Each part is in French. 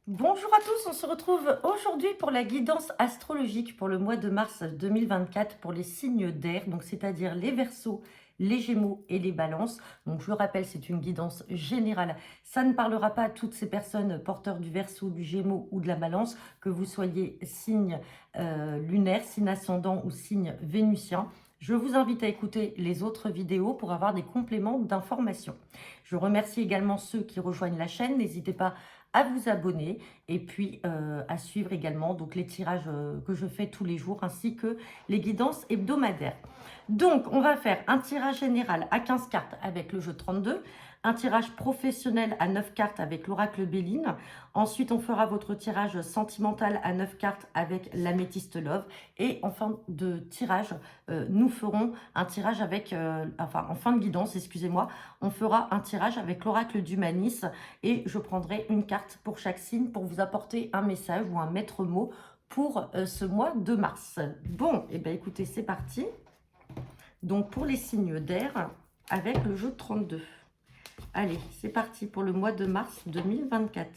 Bonjour à tous, on se retrouve aujourd'hui pour la guidance astrologique pour le mois de mars 2024 pour les signes d'air, donc c'est-à-dire les Verseaux, les Gémeaux et les Balances. Donc je le rappelle, c'est une guidance générale. Ça ne parlera pas à toutes ces personnes porteurs du Verseau, du Gémeaux ou de la Balance, que vous soyez signe lunaire, signe ascendant ou signe vénusien. Je vous invite à écouter les autres vidéos pour avoir des compléments d'information. Je remercie également ceux qui rejoignent la chaîne. N'hésitez pas à vous abonner et puis à suivre également donc les tirages que je fais tous les jours ainsi que les guidances hebdomadaires. Donc on va faire un tirage général à 15 cartes avec le jeu 32, un tirage professionnel à 9 cartes avec l'oracle Béline. Ensuite on fera votre tirage sentimental à 9 cartes avec l'améthyste Love. Et en fin de tirage, nous ferons un tirage avec, en fin de guidance, excusez-moi, on fera un tirage avec l'oracle d'Humanis et je prendrai une carte pour chaque signe pour vous apporter un message ou un maître mot pour ce mois de mars. Bon, et bien écoutez, c'est parti. Donc pour les signes d'air avec le jeu 32. Allez, c'est parti pour le mois de mars 2024.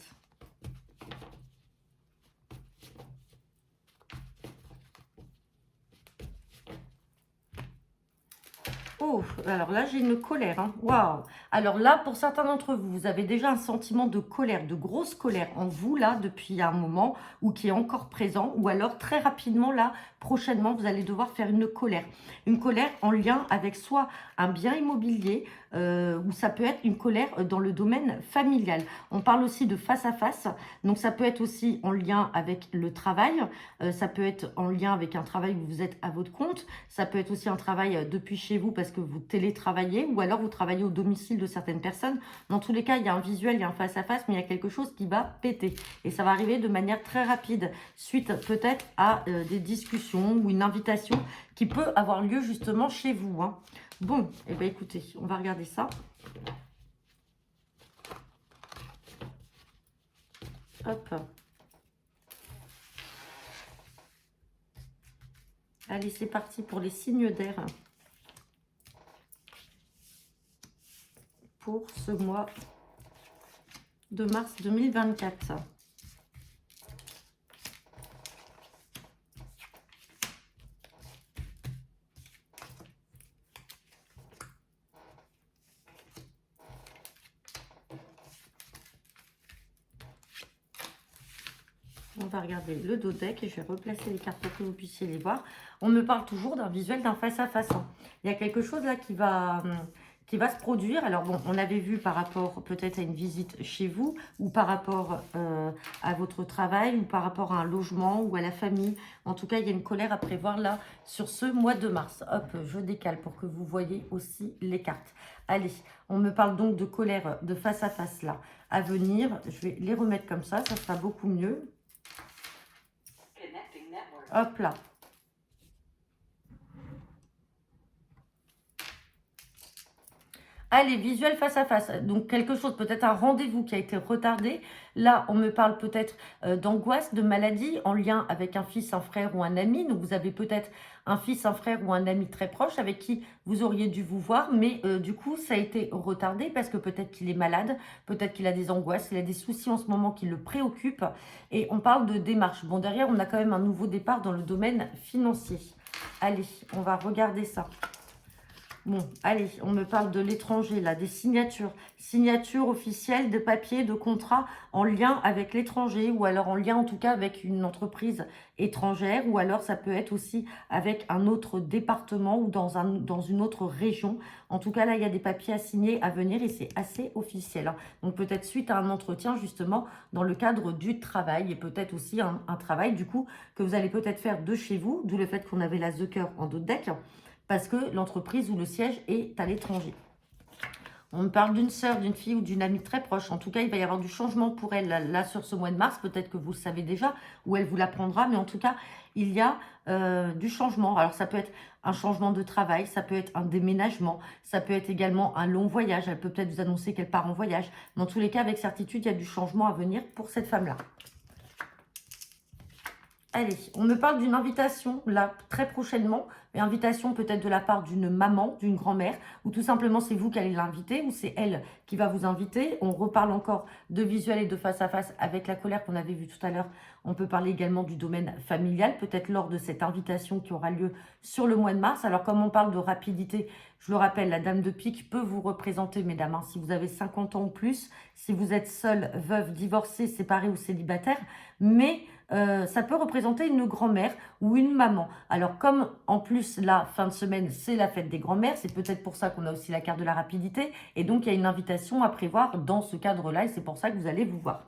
Oh, alors là, j'ai une colère. Hein. Waouh! Alors là, pour certains d'entre vous, vous avez déjà un sentiment de colère, de grosse colère en vous, là, depuis un moment, ou qui est encore présent, ou alors très rapidement, là, prochainement, vous allez devoir faire une colère. Une colère en lien avec soit un bien immobilier, ou ça peut être une colère dans le domaine familial. On parle aussi de face à face, donc ça peut être aussi en lien avec le travail, ça peut être en lien avec un travail où vous êtes à votre compte, ça peut être aussi un travail depuis chez vous parce que vous télétravaillez ou alors vous travaillez au domicile de certaines personnes. Dans tous les cas, il y a un visuel, il y a un face-à-face, mais il y a quelque chose qui va péter. Et ça va arriver de manière très rapide, suite peut-être à des discussions ou une invitation qui peut avoir lieu justement chez vous. Hein. Bon, et bien écoutez, on va regarder ça. Hop. Allez, c'est parti pour les signes d'air. Pour ce mois de mars 2024. On va regarder le dos deck et je vais replacer les cartes pour que vous puissiez les voir. On me parle toujours d'un visuel, d'un face-à-face. Hein. Il y a quelque chose là qui va se produire. Alors bon, on avait vu par rapport peut-être à une visite chez vous ou par rapport à votre travail ou par rapport à un logement ou à la famille. En tout cas, il y a une colère à prévoir là sur ce mois de mars. Hop, je décale pour que vous voyez aussi les cartes. Allez, on me parle donc de colère de face-à-face là à venir. Je vais les remettre comme ça sera beaucoup mieux. Hop là. Allez, visuel face à face. Donc, quelque chose, peut-être un rendez-vous qui a été retardé. Là, on me parle peut-être d'angoisse, de maladie en lien avec un fils, un frère ou un ami. Donc, vous avez peut-être un fils, un frère ou un ami très proche avec qui vous auriez dû vous voir. Mais du coup, ça a été retardé parce que peut-être qu'il est malade, peut-être qu'il a des angoisses, il a des soucis en ce moment qui le préoccupent. Et on parle de démarche. Bon, derrière, on a quand même un nouveau départ dans le domaine financier. Allez, on va regarder ça. Bon, allez, on me parle de l'étranger, là, des signatures. Signatures officielles de papiers, de contrats en lien avec l'étranger ou alors en lien en tout cas avec une entreprise étrangère ou alors ça peut être aussi avec un autre département ou dans une autre région. En tout cas, là, il y a des papiers à signer à venir et c'est assez officiel. Hein. Donc peut-être suite à un entretien justement dans le cadre du travail et peut-être aussi un travail du coup que vous allez peut-être faire de chez vous, d'où le fait qu'on avait l'as de cœur en dos de deck parce que l'entreprise ou le siège est à l'étranger. On me parle d'une sœur, d'une fille ou d'une amie très proche. En tout cas, il va y avoir du changement pour elle là sur ce mois de mars. Peut-être que vous le savez déjà ou elle vous l'apprendra. Mais en tout cas, il y a du changement. Alors, ça peut être un changement de travail, ça peut être un déménagement, ça peut être également un long voyage. Elle peut peut-être vous annoncer qu'elle part en voyage. Dans tous les cas, avec certitude, il y a du changement à venir pour cette femme-là. Allez, on me parle d'une invitation, là, très prochainement, invitation peut-être de la part d'une maman, d'une grand-mère, ou tout simplement c'est vous qui allez l'inviter, ou c'est elle qui va vous inviter. On reparle encore de visuel et de face à face avec la colère qu'on avait vu tout à l'heure. On peut parler également du domaine familial, peut-être lors de cette invitation qui aura lieu sur le mois de mars. Alors comme on parle de rapidité, je le rappelle, la dame de pique peut vous représenter, mesdames, hein, si vous avez 50 ans ou plus, si vous êtes seule, veuve, divorcée, séparée ou célibataire, mais ça peut représenter une grand-mère ou une maman. Alors comme en plus la fin de semaine c'est la fête des grands-mères, c'est peut-être pour ça qu'on a aussi la carte de la rapidité, et donc il y a une invitation à prévoir dans ce cadre-là, et c'est pour ça que vous allez vous voir.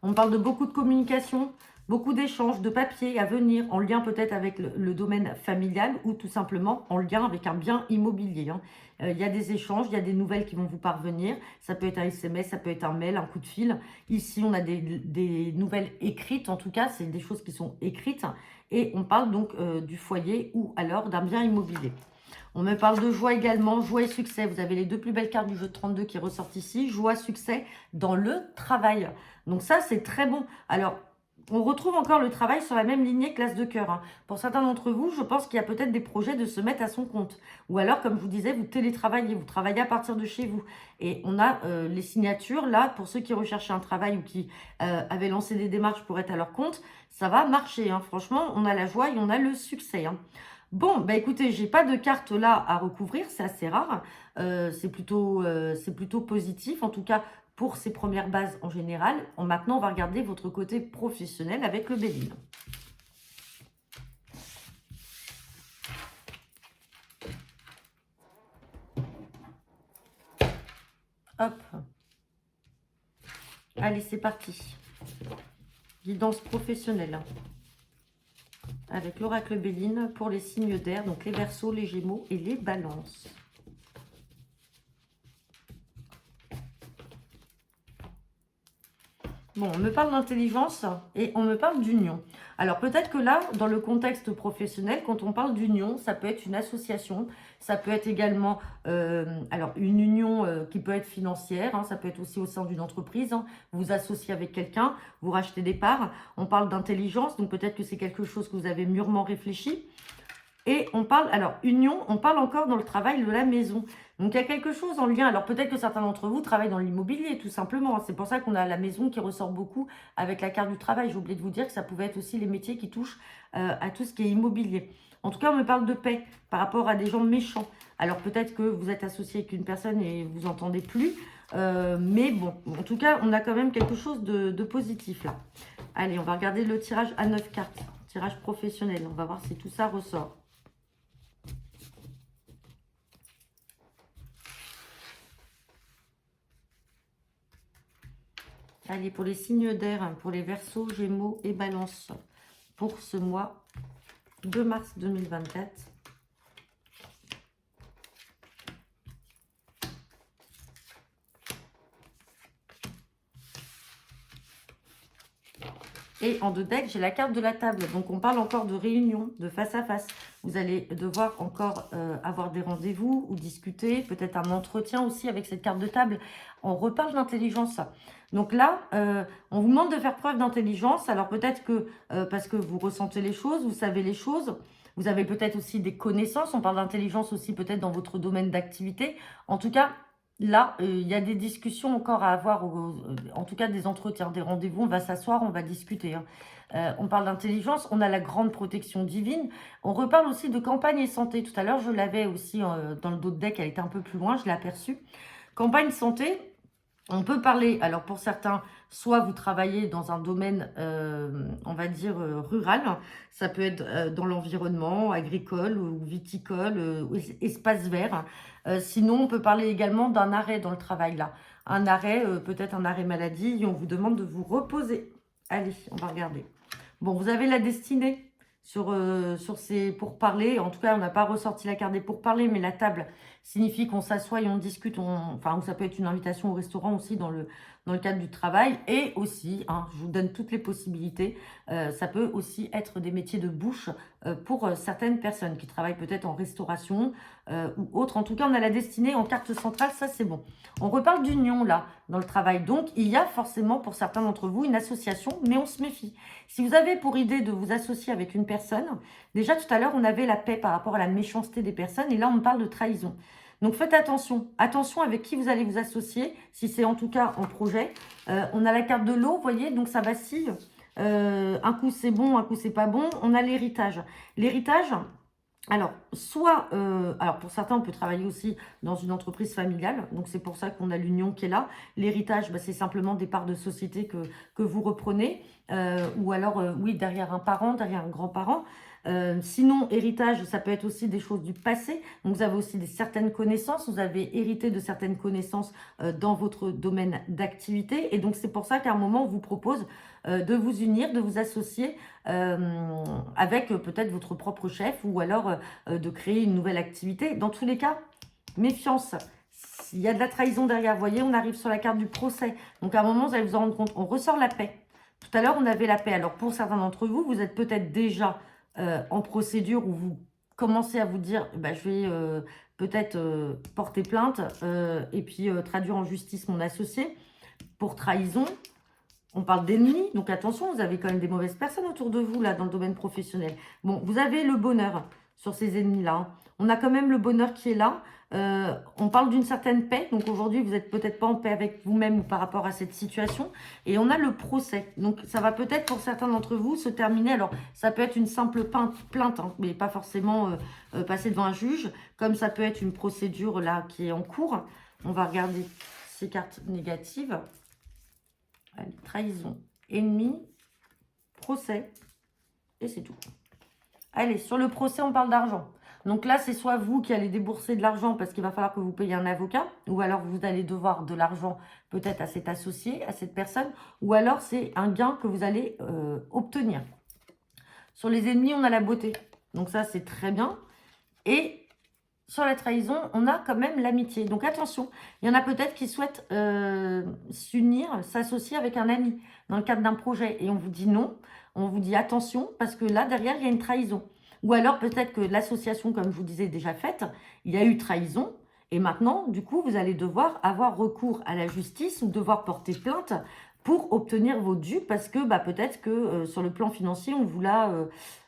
On parle de beaucoup de communication, beaucoup d'échanges, de papiers à venir, en lien peut-être avec le domaine familial ou tout simplement en lien avec un bien immobilier. Hein. Il y a des échanges, il y a des nouvelles qui vont vous parvenir. Ça peut être un SMS, ça peut être un mail, un coup de fil. Ici, on a des nouvelles écrites, en tout cas, c'est des choses qui sont écrites. Et on parle donc du foyer ou alors d'un bien immobilier. On me parle de joie également, joie et succès. Vous avez les deux plus belles cartes du jeu de 32 qui ressortent ici. Joie, succès dans le travail. Donc ça, c'est très bon. Alors, on retrouve encore le travail sur la même lignée que l'As de cœur. Hein. Pour certains d'entre vous, je pense qu'il y a peut-être des projets de se mettre à son compte. Ou alors, comme je vous disais, vous télétravaillez, vous travaillez à partir de chez vous. Et on a les signatures, là, pour ceux qui recherchaient un travail ou qui avaient lancé des démarches pour être à leur compte, ça va marcher. Hein. Franchement, on a la joie et on a le succès. Hein. Bon, bah écoutez, j'ai pas de carte là à recouvrir, c'est assez rare. C'est plutôt positif, en tout cas pour ces premières bases en général. Maintenant, on va regarder votre côté professionnel avec le Béline. Hop. Allez, c'est parti. Guidance professionnelle. Avec l'oracle Béline pour les signes d'air, donc les Verseaux, les Gémeaux et les Balances. Bon, on me parle d'intelligence et on me parle d'union. Alors peut-être que là, dans le contexte professionnel, quand on parle d'union, ça peut être une association, ça peut être également alors une union qui peut être financière, hein, ça peut être aussi au sein d'une entreprise, hein, vous vous associez avec quelqu'un, vous rachetez des parts, on parle d'intelligence, donc peut-être que c'est quelque chose que vous avez mûrement réfléchi. Et on parle, alors union, on parle encore dans le travail de la maison. Donc il y a quelque chose en lien, alors peut-être que certains d'entre vous travaillent dans l'immobilier tout simplement. C'est pour ça qu'on a la maison qui ressort beaucoup avec la carte du travail. J'ai oublié de vous dire que ça pouvait être aussi les métiers qui touchent à tout ce qui est immobilier. En tout cas, on me parle de paix par rapport à des gens méchants. Alors peut-être que vous êtes associé avec une personne et vous entendez plus. Mais bon, en tout cas, on a quand même quelque chose de positif là. Allez, on va regarder le tirage à 9 cartes. Tirage professionnel. On va voir si tout ça ressort. Allez, pour les signes d'air, pour les Verseaux, Gémeaux et Balance, pour ce mois de mars 2024. Et en deux decks, j'ai la carte de la table. Donc, on parle encore de réunion, de face à face. Vous allez devoir encore avoir des rendez-vous ou discuter. Peut-être un entretien aussi avec cette carte de table. On reparle d'intelligence. Donc là, on vous demande de faire preuve d'intelligence. Alors peut-être que parce que vous ressentez les choses, vous savez les choses. Vous avez peut-être aussi des connaissances. On parle d'intelligence aussi peut-être dans votre domaine d'activité. En tout cas, là, il y a des discussions encore à avoir, en tout cas des entretiens, des rendez-vous. On va s'asseoir, on va discuter. Hein. On parle d'intelligence, on a la grande protection divine. On reparle aussi de campagne et santé. Tout à l'heure, je l'avais aussi dans le dos de deck, elle était un peu plus loin, je l'ai aperçue. Campagne santé, on peut parler, alors pour certains, soit vous travaillez dans un domaine, on va dire, rural. Ça peut être dans l'environnement agricole ou viticole, ou espace vert. Sinon, on peut parler également d'un arrêt dans le travail là. Un arrêt, peut-être un arrêt maladie, et on vous demande de vous reposer. Allez, on va regarder. Bon, vous avez la destinée sur ces pourparlers. En tout cas, on n'a pas ressorti la carte des pourparlers, mais la table signifie qu'on s'assoit et on discute. Enfin, ça peut être une invitation au restaurant aussi dans dans le cadre du travail. Et aussi, hein, je vous donne toutes les possibilités, ça peut aussi être des métiers de bouche pour certaines personnes qui travaillent peut-être en restauration ou autre. En tout cas, on a la destinée en carte centrale, ça c'est bon. On reparle d'union là, dans le travail. Donc, il y a forcément pour certains d'entre vous une association, mais on se méfie. Si vous avez pour idée de vous associer avec une personne, déjà tout à l'heure, on avait la paix par rapport à la méchanceté des personnes, et là, on parle de trahison. Donc, faites attention. Attention avec qui vous allez vous associer, si c'est en tout cas en projet. On a la carte de l'eau, vous voyez, donc ça vacille. Un coup, c'est bon, un coup, c'est pas bon. On a l'héritage. L'héritage... Alors, soit, alors pour certains, on peut travailler aussi dans une entreprise familiale, donc c'est pour ça qu'on a l'union qui est là. L'héritage, bah, c'est simplement des parts de société que vous reprenez, ou alors, oui, derrière un parent, derrière un grand-parent. Sinon, héritage, ça peut être aussi des choses du passé. Donc, vous avez aussi certaines connaissances, vous avez hérité de certaines connaissances dans votre domaine d'activité. Et donc, c'est pour ça qu'à un moment, on vous propose de vous unir, de vous associer avec peut-être votre propre chef ou alors de créer une nouvelle activité. Dans tous les cas, méfiance. S'il y a de la trahison derrière, vous voyez, on arrive sur la carte du procès. Donc, à un moment, vous allez vous en rendre compte. On ressort la paix. Tout à l'heure, on avait la paix. Alors, pour certains d'entre vous, vous êtes peut-être déjà en procédure où vous commencez à vous dire, bah, je vais peut-être porter plainte et puis traduire en justice mon associé pour trahison. On parle d'ennemis, donc attention, vous avez quand même des mauvaises personnes autour de vous, là, dans le domaine professionnel. Bon, vous avez le bonheur sur ces ennemis-là. Hein. On a quand même le bonheur qui est là. On parle d'une certaine paix. Donc aujourd'hui, vous n'êtes peut-être pas en paix avec vous-même ou par rapport à cette situation. Et on a le procès. Donc ça va peut-être, pour certains d'entre vous, se terminer. Alors, ça peut être une simple plainte, hein, mais pas forcément passer devant un juge. Comme ça peut être une procédure, là, qui est en cours. On va regarder ces cartes négatives. Allez, trahison, ennemi, procès, et c'est tout. Allez, sur le procès, on parle d'argent. Donc là, c'est soit vous qui allez débourser de l'argent parce qu'il va falloir que vous payiez un avocat, ou alors vous allez devoir de l'argent peut-être à cet associé, à cette personne, ou alors c'est un gain que vous allez obtenir. Sur les ennemis, on a la beauté. Donc ça, c'est très bien. Et sur la trahison, on a quand même l'amitié. Donc attention, il y en a peut-être qui souhaitent s'unir, s'associer avec un ami dans le cadre d'un projet. Et on vous dit non, on vous dit attention, parce que là, derrière, il y a une trahison. Ou alors peut-être que l'association, comme je vous disais, est déjà faite, il y a eu trahison. Et maintenant, du coup, vous allez devoir avoir recours à la justice ou devoir porter plainte pour obtenir vos dus, parce que bah, peut-être que sur le plan financier, on vous l'a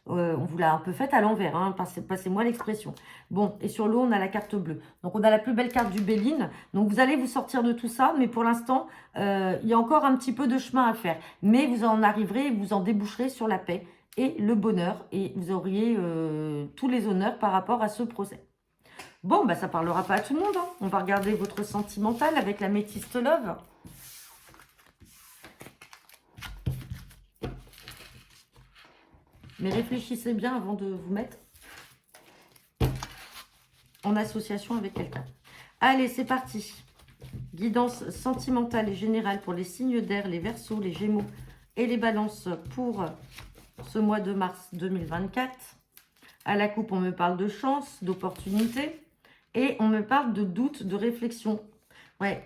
un peu fait à l'envers, hein, passez-moi l'expression. Bon, et sur l'eau, on a la carte bleue. Donc, on a la plus belle carte du Béline. Donc, vous allez vous sortir de tout ça, mais pour l'instant, il y a encore un petit peu de chemin à faire. Mais vous en arriverez, vous en déboucherez sur la paix et le bonheur, et vous auriez tous les honneurs par rapport à ce procès. Bon, bah, ça parlera pas à tout le monde. Hein. On va regarder votre sentimental avec la métiste love. Mais réfléchissez bien avant de vous mettre en association avec quelqu'un. Allez, c'est parti. Guidance sentimentale et générale pour les signes d'air, les Verseaux, les Gémeaux et les Balances pour ce mois de mars 2024. À la coupe, on me parle de chance, d'opportunité et on me parle de doute, de réflexion. Ouais.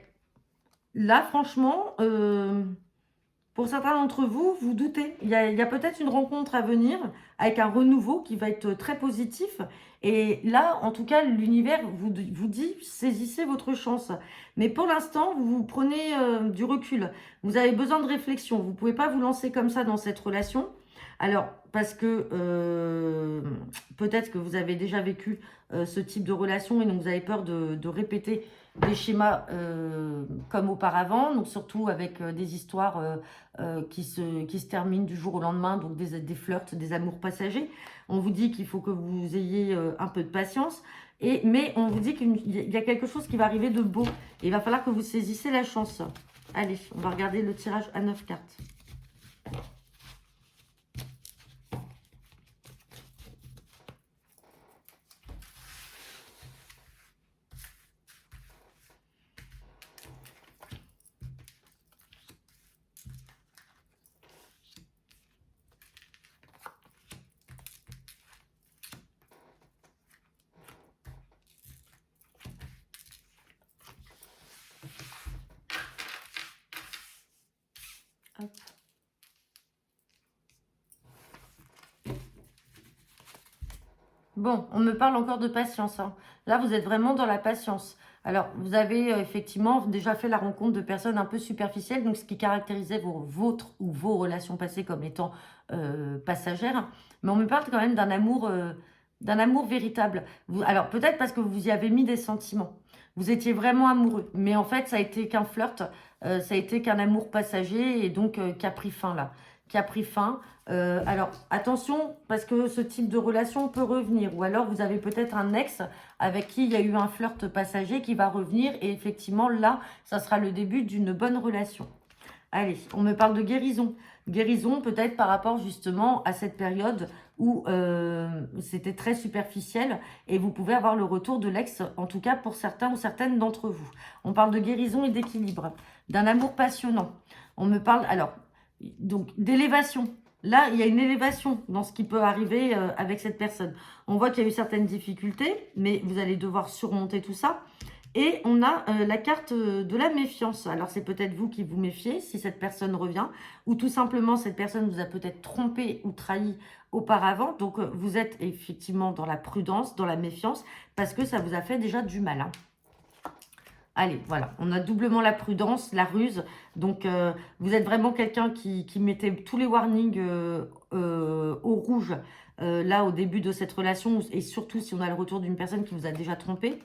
Là, franchement, pour certains d'entre vous, vous doutez. Il y a peut-être une rencontre à venir avec un renouveau qui va être très positif. Et là, en tout cas, l'univers vous dit, saisissez votre chance. Mais pour l'instant, vous prenez du recul. Vous avez besoin de réflexion. Vous ne pouvez pas vous lancer comme ça dans cette relation. Alors, parce que peut-être que vous avez déjà vécu ce type de relation et donc vous avez peur de répéter des schémas comme auparavant, donc surtout avec des histoires qui se terminent du jour au lendemain, donc des flirts, des amours passagers. On vous dit qu'il faut que vous ayez un peu de patience, mais on vous dit qu'il y a quelque chose qui va arriver de beau. Et il va falloir que vous saisissez la chance. Allez, on va regarder le tirage à 9 cartes. Hop. Bon, on me parle encore de patience, hein. Là, vous êtes vraiment dans la patience. Alors, vous avez effectivement déjà fait la rencontre de personnes un peu superficielles, donc ce qui caractérisait votre ou vos relations passées comme étant passagères. Mais on me parle quand même d'un amour véritable. Alors, peut-être parce que vous y avez mis des sentiments. Vous étiez vraiment amoureux, mais en fait, ça a été qu'un flirt, ça a été qu'un amour passager et donc qui a pris fin là, qui a pris fin. Alors, attention, parce que ce type de relation peut revenir. Ou alors, vous avez peut-être un ex avec qui il y a eu un flirt passager qui va revenir. Et effectivement, là, ça sera le début d'une bonne relation. Allez, on me parle de guérison. Guérison peut-être par rapport justement à cette période où c'était très superficiel et vous pouvez avoir le retour de l'ex, en tout cas pour certains ou certaines d'entre vous. On parle de guérison et d'équilibre, d'un amour passionnant. On me parle alors donc d'élévation. Là, il y a une élévation dans ce qui peut arriver avec cette personne. On voit qu'il y a eu certaines difficultés, mais vous allez devoir surmonter tout ça. Et on a la carte de la méfiance. Alors, c'est peut-être vous qui vous méfiez si cette personne revient, ou tout simplement, cette personne vous a peut-être trompé ou trahi auparavant. Donc, vous êtes effectivement dans la prudence, dans la méfiance, parce que ça vous a fait déjà du mal, hein. Allez, voilà, on a doublement la prudence, la ruse. Donc, vous êtes vraiment quelqu'un qui mettait tous les warnings au rouge, là, au début de cette relation, et surtout si on a le retour d'une personne qui vous a déjà trompé.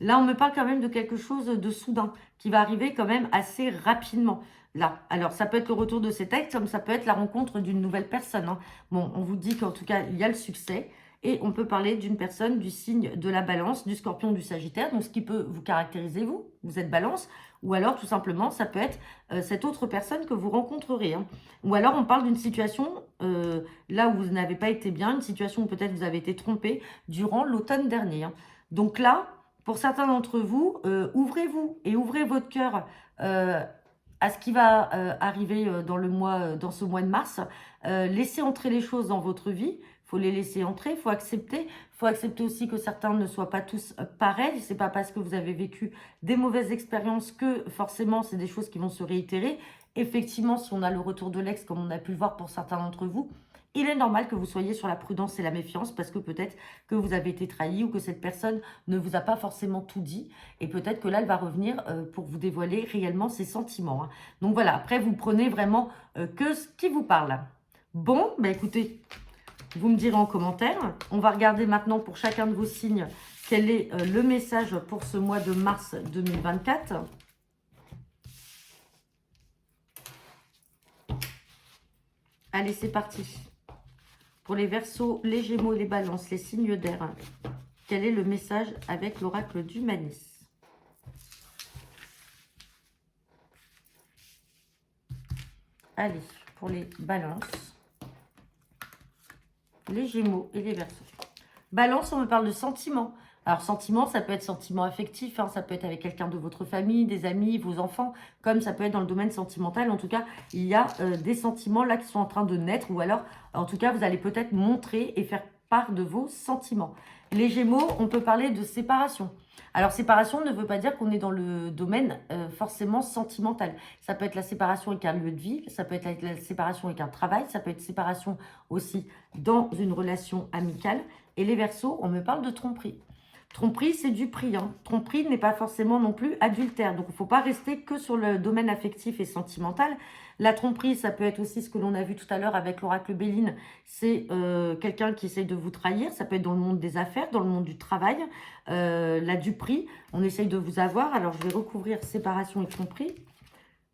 Là, on me parle quand même de quelque chose de soudain, qui va arriver quand même assez rapidement. Là, alors ça peut être le retour de cet ex, comme ça peut être la rencontre d'une nouvelle personne, hein. Bon, on vous dit qu'en tout cas, il y a le succès. Et on peut parler d'une personne du signe de la balance, du scorpion, du sagittaire. Donc, ce qui peut vous caractériser, vous êtes balance. Ou alors, tout simplement, ça peut être cette autre personne que vous rencontrerez, hein. Ou alors, on parle d'une situation là où vous n'avez pas été bien, une situation où peut-être vous avez été trompé durant l'automne dernier, hein. Donc là, pour certains d'entre vous, ouvrez-vous et ouvrez votre cœur à ce qui va arriver dans ce mois de mars. Laissez entrer les choses dans votre vie. Il faut les laisser entrer, il faut accepter. Il faut accepter aussi que certains ne soient pas tous pareils. C'est pas parce que vous avez vécu des mauvaises expériences que forcément c'est des choses qui vont se réitérer. Effectivement, si on a le retour de l'ex, comme on a pu le voir pour certains d'entre vous, il est normal que vous soyez sur la prudence et la méfiance parce que peut-être que vous avez été trahi ou que cette personne ne vous a pas forcément tout dit. Et peut-être que là, elle va revenir pour vous dévoiler réellement ses sentiments, hein. Donc voilà, après, vous prenez vraiment que ce qui vous parle. Bon, bah écoutez, vous me direz en commentaire. On va regarder maintenant pour chacun de vos signes quel est le message pour ce mois de mars 2024. Allez, c'est parti. Pour les Verseaux, les Gémeaux et les Balances, les signes d'air, quel est le message avec l'oracle du Manis? Allez, pour les Balances, les Gémeaux et les Verseaux. Balance, on me parle de sentiments. Alors, sentiment, ça peut être sentiment affectif, hein, ça peut être avec quelqu'un de votre famille, des amis, vos enfants, comme ça peut être dans le domaine sentimental. En tout cas, il y a des sentiments là qui sont en train de naître, ou alors, en tout cas, vous allez peut-être montrer et faire part de vos sentiments. Les Gémeaux, on peut parler de séparation. Alors, séparation ne veut pas dire qu'on est dans le domaine forcément sentimental. Ça peut être la séparation avec un lieu de vie, ça peut être la séparation avec un travail, ça peut être séparation aussi dans une relation amicale. Et les Verseaux, on me parle de tromperie. Tromperie, c'est du prix, hein. Tromperie n'est pas forcément non plus adultère. Donc, il ne faut pas rester que sur le domaine affectif et sentimental. La tromperie, ça peut être aussi ce que l'on a vu tout à l'heure avec l'oracle Béline. C'est quelqu'un qui essaye de vous trahir. Ça peut être dans le monde des affaires, dans le monde du travail. La duperie, on essaye de vous avoir. Alors, je vais recouvrir séparation et tromperie.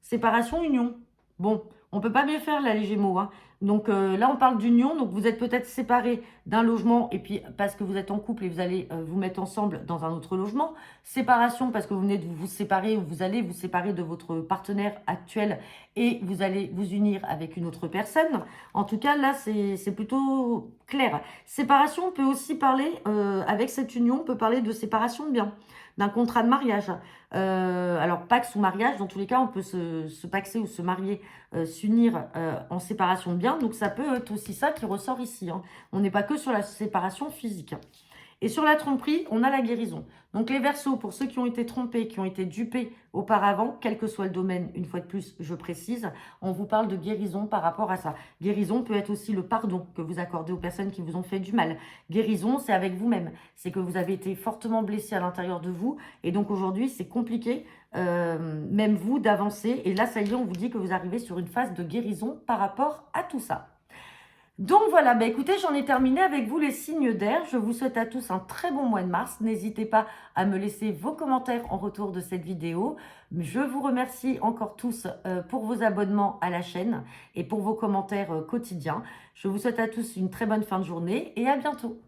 Séparation, union. Bon, on ne peut pas mieux faire là, les Gémeaux, hein. Donc là, on parle d'union. Donc, vous êtes peut-être séparés d'un logement et puis parce que vous êtes en couple et vous allez vous mettre ensemble dans un autre logement. Séparation parce que vous venez de vous séparer ou vous allez vous séparer de votre partenaire actuel et vous allez vous unir avec une autre personne. En tout cas, là, c'est plutôt clair. Séparation, on peut aussi parler, avec cette union, on peut parler de séparation de biens, d'un contrat de mariage. Alors, pax ou mariage, dans tous les cas, on peut se paxer ou se marier, s'unir en séparation de biens. Donc, ça peut être aussi ça qui ressort ici, hein. On n'est pas que sur la séparation physique. Et sur la tromperie, on a la guérison. Donc les Verseaux, pour ceux qui ont été trompés, qui ont été dupés auparavant, quel que soit le domaine, une fois de plus, je précise, on vous parle de guérison par rapport à ça. Guérison peut être aussi le pardon que vous accordez aux personnes qui vous ont fait du mal. Guérison, c'est avec vous-même. C'est que vous avez été fortement blessé à l'intérieur de vous. Et donc aujourd'hui, c'est compliqué, même vous, d'avancer. Et là, ça y est, on vous dit que vous arrivez sur une phase de guérison par rapport à tout ça. Donc voilà, bah écoutez, j'en ai terminé avec vous les signes d'air. Je vous souhaite à tous un très bon mois de mars. N'hésitez pas à me laisser vos commentaires en retour de cette vidéo. Je vous remercie encore tous pour vos abonnements à la chaîne et pour vos commentaires quotidiens. Je vous souhaite à tous une très bonne fin de journée et à bientôt.